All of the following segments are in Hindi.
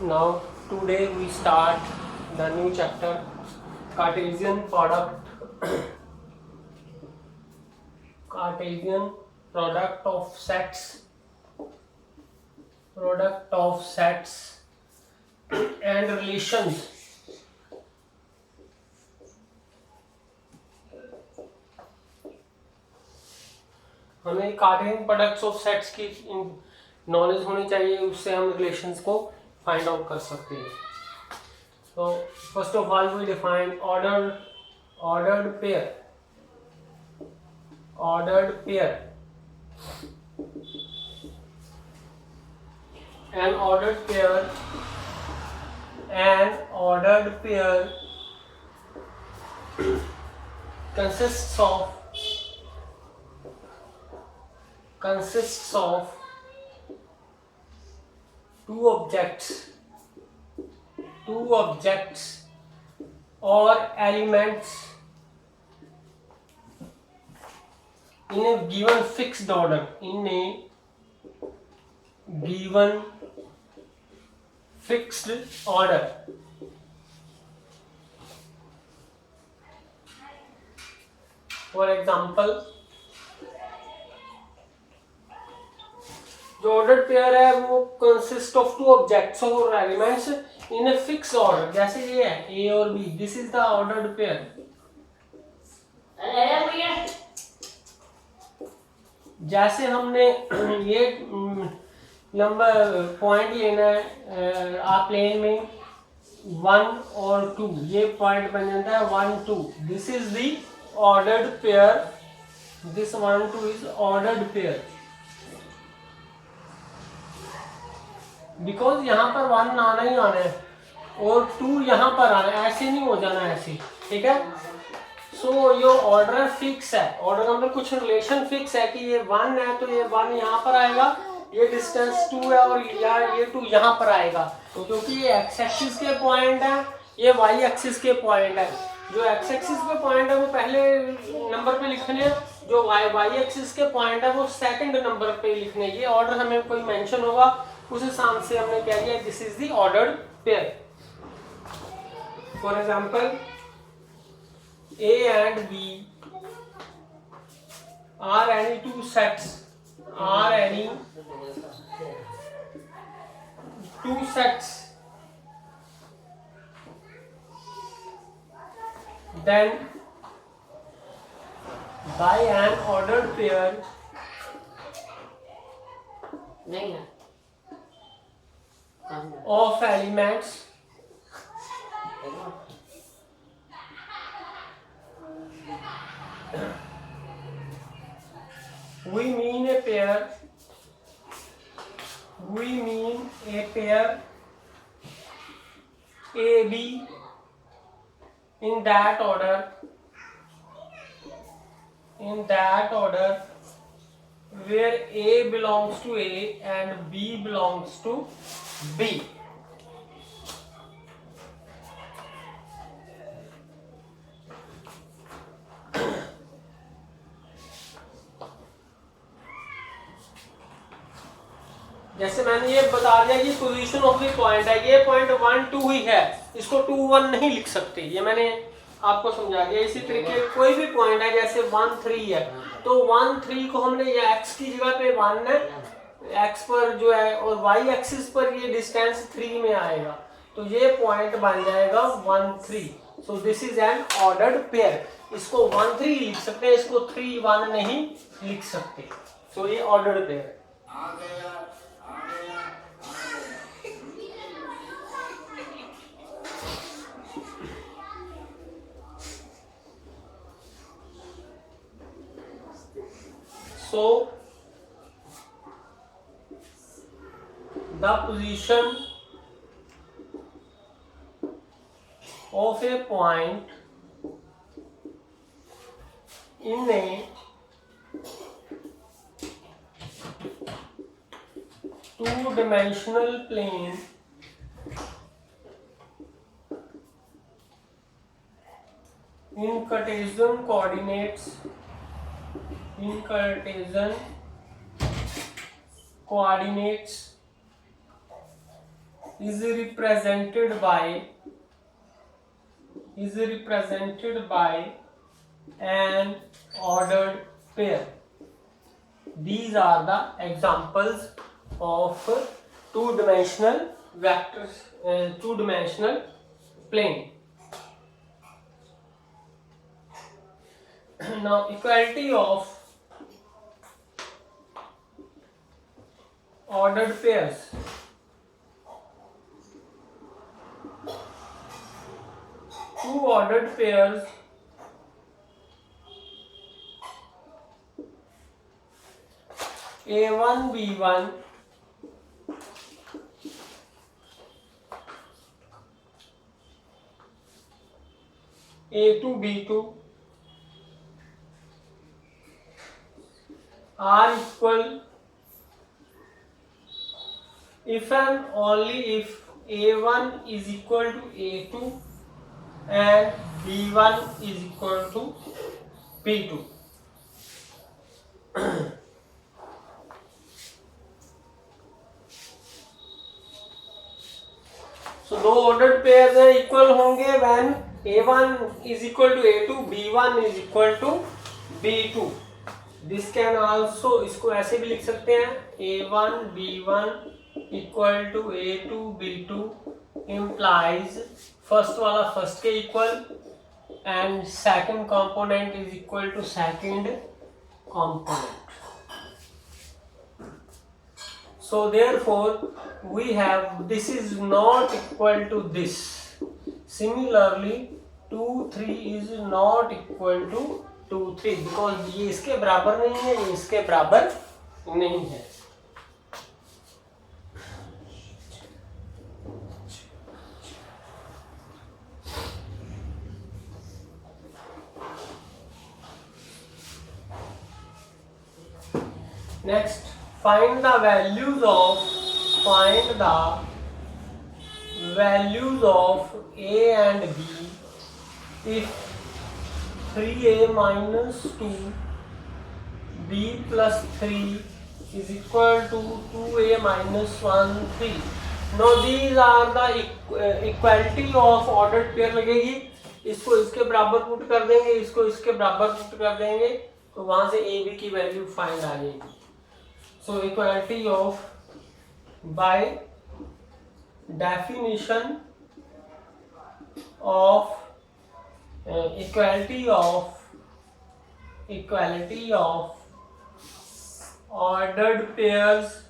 Now today we start the new chapter, Cartesian product Cartesian product of sets and relations. हमें कार्टेशियन प्रोडक्ट्स ऑफ सेट्स की नॉलेज होनी चाहिए, उससे हम रिलेशंस को फाइंड आउट कर सकते हैं. So first of all we define ordered pair. An ordered pair consists of two objects or elements in a given fixed order. For example, जो ऑर्डर्ड पेयर है वो कंसिस्ट ऑफ टू ऑब्जेक्ट्स और elements in a fix order. जैसे ये है ए और B, this is the ordered pair. जैसे हमने ये नंबर पॉइंट लेना है, आप प्लेन में 1 और 2, ये पॉइंट बन जाता है 1 2. This is the ordered pair. This 1 2 is ordered pair because यहाँ पर 1 आना ही आना है और 2 यहाँ पर आना है, ऐसे नहीं हो जाना ऐसे. ठीक है. सो ये ऑर्डर फिक्स है. ऑर्डर का मतलब कुछ रिलेशन फिक्स है कि ये 1 है तो ये 1 यहाँ पर आएगा, ये डिस्टेंस 2 है और ये 2 यहाँ पर आएगा. तो क्योंकि ये एक्स एक्सिस के पॉइंट है, ये वाई एक्सिस के पॉइंट है. जो एक्स एक्सिस पे पॉइंट है वो पहले नंबर पे लिखने हैं, जो वाई एक्सिस के पॉइंट है वो सेकंड नंबर पे लिखने. ये ऑर्डर हमें कोई मेंशन होगा उस हिसाब से हमने क्या किया, this is the ordered pair. For example A and B are any two sets, then by an ordered pair of elements we mean a pair AB in that order where A belongs to A and B belongs to B. जैसे मैंने ये बता दिया कि पोजीशन ऑफ द पॉइंट है, ये पॉइंट 1 2 ही है, इसको 2 1 नहीं लिख सकते. ये मैंने आपको समझा दिया. इसी तरीके कोई भी पॉइंट है जैसे 1 3 है तो 1 3 को हमने ये x की जगह पे 1 है, x पर जो है और y एक्सिस पर ये डिस्टेंस 3 में आएगा तो ये पॉइंट बन जाएगा 1 3. So this is an ordered pair. इसको 1 3 लिख सकते हैं, इसको 3 1 नहीं लिख सकते. सो ये ordered pair. So the position of a point in a two-dimensional plane in Cartesian coordinates is represented by an ordered pair. These are the examples of two-dimensional vectors, two-dimensional plane. Now, equality of ordered pairs. Two ordered pairs A1 B1 A2 B2 are equal if and only if A1 is equal to A2 and B1 is equal to B2. So दो ordered pairs हैं equal होंगे when A1 is equal to A2, B1 is equal to B2. This can also, इसको ऐसे भी लिख सकते हैं A1 B1 equal to A2 B2 implies first वाला first के equal and second component is equal to second component. So therefore we have this is not equal to this. Similarly 2 3 is not equal to 2 3 because ये इसके बराबर नहीं है, ये इसके बराबर नहीं है. Next, find the values of A and B if 3A minus 2 B plus 3 is equal to 2A minus 1 3. Now these are the equality of ordered pair लगेगी. इसको इसके बराबर पुट कर देंगे, इसको इसके बराबर पुट कर देंगे, तो वहां से ए बी की वैल्यू फाइंड आ जाएगी. So equality of by definition of equality of ordered pairs,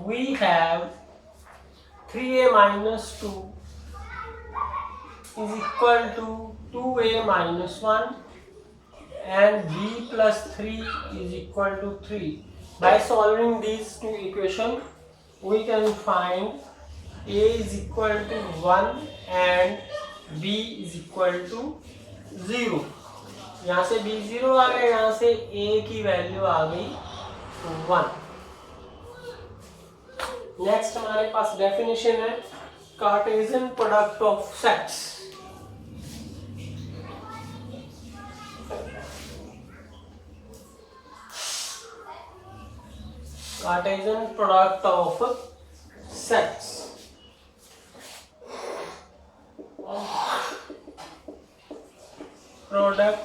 we have 3A minus 2 is equal to 2A minus 1 and B plus 3 is equal to 3. By solving these two equations, we can find A is equal to 1 and B is equal to 0. यहाँ से B 0 आ गया, यहाँ से A की वैल्यू आ गई 1. नेक्स्ट हमारे पास डेफिनेशन है Cartesian product of sets. Cartesian product of sets. Product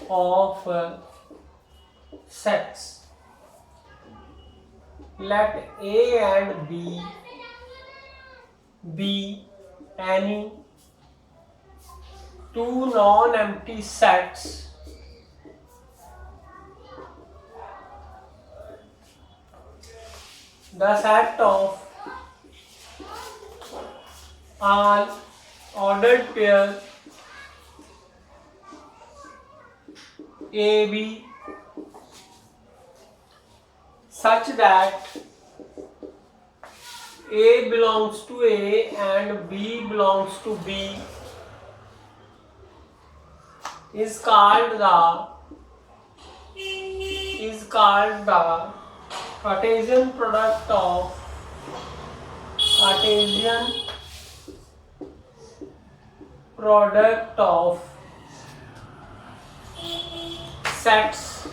of sets. Let A and B be any two non-empty sets the set of all ordered pairs AB such that A belongs to A and B belongs to B is called the Cartesian product of sets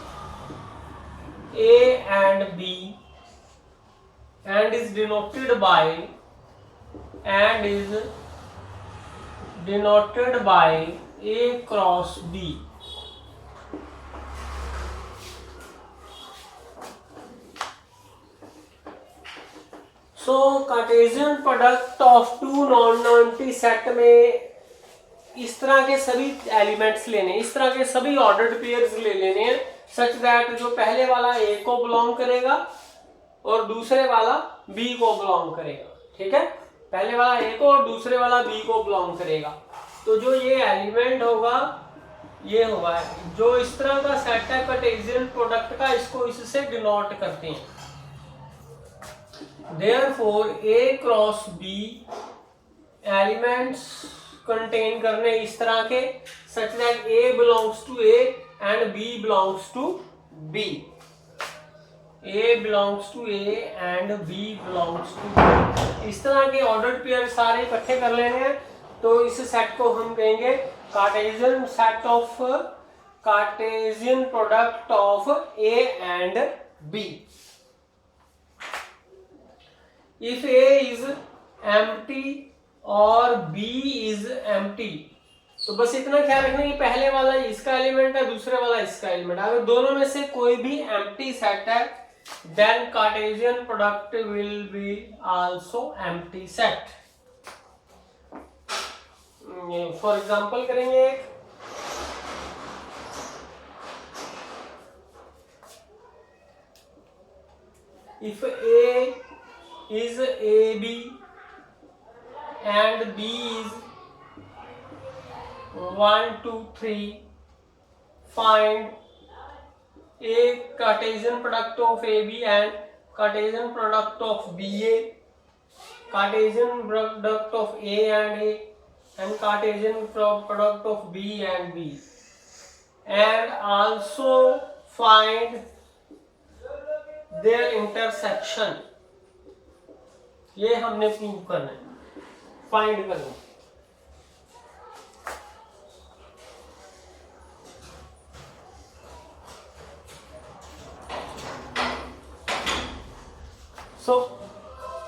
A and B and is denoted by A cross B. So Cartesian product of two non empty set में इस तरह के सभी एलिमेंट्स लेने, इस तरह के सभी ऑर्डर्ड पेयर्स ले लेने हैं सच दैट जो पहले वाला ए को बिलोंग करेगा और दूसरे वाला बी को बिलोंग करेगा। ठीक है, पहले वाला ए को और दूसरे वाला बी को बिलोंग करेगा। तो जो ये एलिमेंट होगा ये होगा, जो इस तरह का सेट है कार्टेशियन प्रोडक्ट का, इसको इससे डिनोट करते हैं। Therefore A cross B elements contain करने इस तरह के such that A belongs to A and B belongs to B. A belongs to A and B belongs to B. इस तरह के ऑर्डर्ड पेयर सारे इकट्ठे कर लेने हैं। तो इस सेट को हम कहेंगे Cartesian set of Cartesian product of A and B. If A is empty और B is empty, तो बस इतना ख्याल रखना कि पहले वाला इसका एलिमेंट है, दूसरे वाला इसका एलिमेंट है। अगर दोनों में से कोई भी एम्प्टी सेट है, then Cartesian product will be also empty set. For example करेंगे एक, if A is AB and B is 1 2 3, find A Cartesian product of AB and Cartesian product of BA, Cartesian product of A and Cartesian product of B and B, and also find their intersection. ये हमने प्रूव करना है, फाइंड करना है। So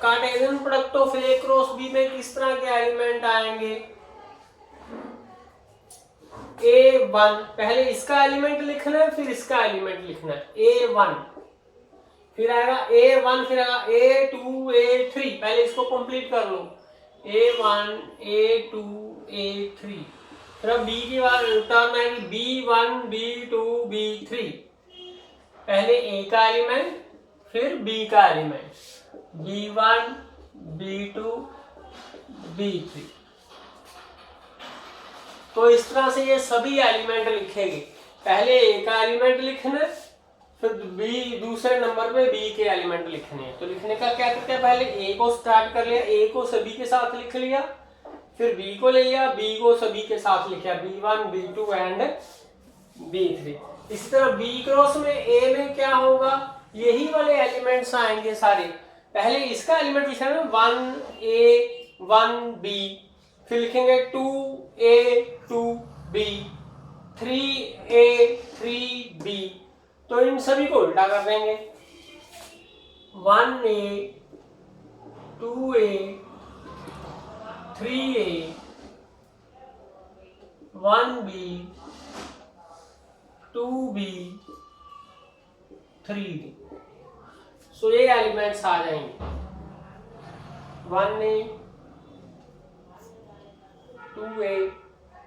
Cartesian product of A cross B में किस तरह के एलिमेंट आएंगे? A1 पहले इसका एलिमेंट लिखना है, फिर इसका एलिमेंट लिखना है। A1 फिर आएगा A1, फिर आएगा A2 A3, पहले इसको कंप्लीट कर लो। A1 A2 A3, फिर अब B की बार टर्म आएगी B1 B2 B3, पहले A का एलिमेंट फिर B का एलिमेंट, B1 B2 B3। तो इस तरह से ये सभी एलिमेंट लिखेंगे। पहले A का एलिमेंट लिखना, फिर B दूसरे नंबर पे B के एलिमेंट लिखने हैं। तो लिखने का क्या करते हैं, पहले A को स्टार्ट कर लिया, A को सभी के साथ लिख लिया, फिर B को ले लिया, B को सभी के साथ लिखा, B1 B2 एंड B3। इसी तरह B क्रॉस में A में क्या होगा, यही वाले एलिमेंट्स आएंगे सारे। पहले इसका एलिमेंट लिखना है 1A 1B, फिर लिखेंगे 2A 2B 3A 3B। तो इन सभी को उल्टा कर देंगे, 1A 2A 3A 1B 2B 3B। सो ये एलिमेंट्स आ जाएंगे 1A 2A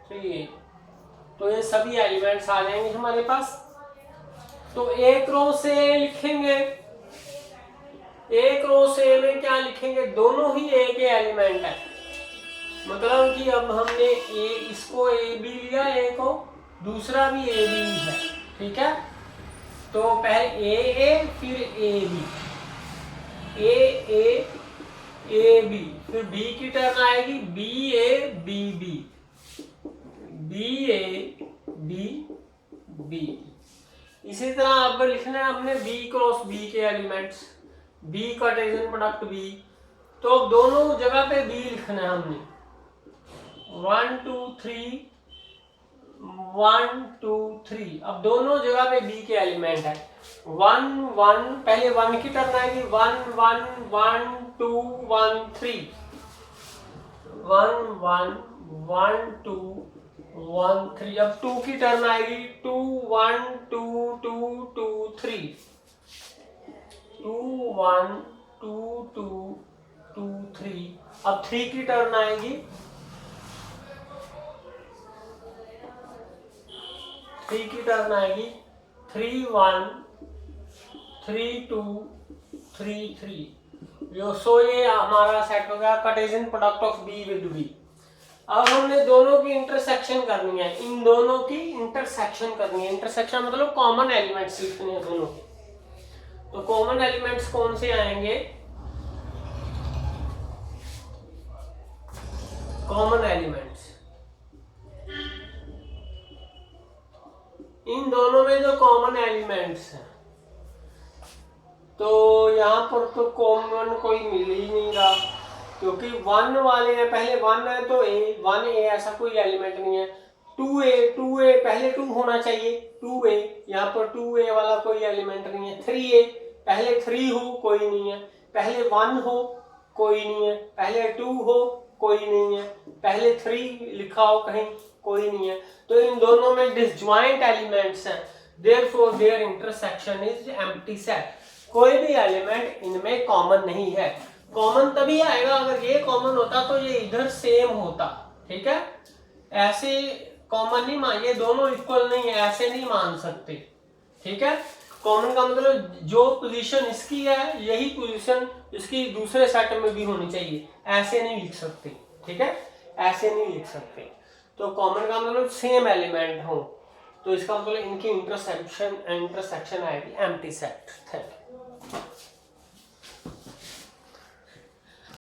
3A। तो ये सभी एलिमेंट्स आ जाएंगे हमारे पास। तो A क्रॉस A लिखेंगे, A क्रॉस A में क्या लिखेंगे, दोनों ही A के एलिमेंट है। मतलब कि अब हमने A इसको A भी लिया, A को दूसरा भी A भी है। ठीक है, तो पहले A फिर A B, A A B, फिर B की टर्न आएगी B A B B, B A B B। इसी तरह अब लिखना है हमने B क्रॉस B के elements, B Cartesian product B। तो दोनों जगह पे B लिखना है हमने, 1 2 3 1 2 3। अब दोनों जगह पे बी के एलिमेंट है। 1 1 पहले 1 की टर्न आएगी, 1 1 1 2 1 3, 1 1 1 2 1 3। अब 2 की टर्न आएगी, 2 1 2 2 2 3, 2 1 2 2 2 3। अब 3 की टर्न आएगी, 3 की टर्न आएगी, 3 1 3 2 3 3। सो ये हमारा सेट हो गया Cartesian product of B with B. अब हमने दोनों की इंटरसेक्शन करनी है, इन दोनों की इंटरसेक्शन करनी है। इंटरसेक्शन मतलब कॉमन एलिमेंट्स लिखने हैं दोनों के। तो कॉमन एलिमेंट्स कौन से आएंगे? कॉमन एलिमेंट्स इन दोनों में जो कॉमन एलिमेंट्स हैं, तो यहाँ पर तो कॉमन कोई मिल ही नहीं रहा, क्योंकि 1 वाले हैं, पहले 1 है तो ए 1 ए ऐसा कोई एलिमेंट नहीं है। 2a पहले 2 होना चाहिए, 2a यहाँ पर 2a वाला कोई एलिमेंट नहीं है। 3a पहले 3 हो, कोई नहीं है। पहले 1 हो, कोई नहीं है। पहले 2 हो, कोई नहीं है। पहले 3 लिखा हो कहीं, कोई नहीं है। तो इन दोनों में डिसजॉइंट एलिमेंट्स हैं, therefore their intersection is empty set. कोई भी एलिमेंट इनमें कॉमन नहीं है। कॉमन तभी आएगा अगर ये कॉमन होता तो ये इधर सेम होता, ठीक है। ऐसे कॉमन नहीं मान, ये दोनों इक्वल नहीं है, ऐसे नहीं मान सकते, ठीक है। कॉमन का मतलब जो पोजीशन इसकी है यही पोजीशन इसकी दूसरे सेट में भी होनी चाहिए, ऐसे नहीं लिख सकते, ठीक है, ऐसे नहीं लिख सकते। तो कॉमन का मतलब सेम एलिमेंट हो, तो इसका मतलब इनकी इंटरसेक्शन आएगी एम्प्टी सेट। Thank you.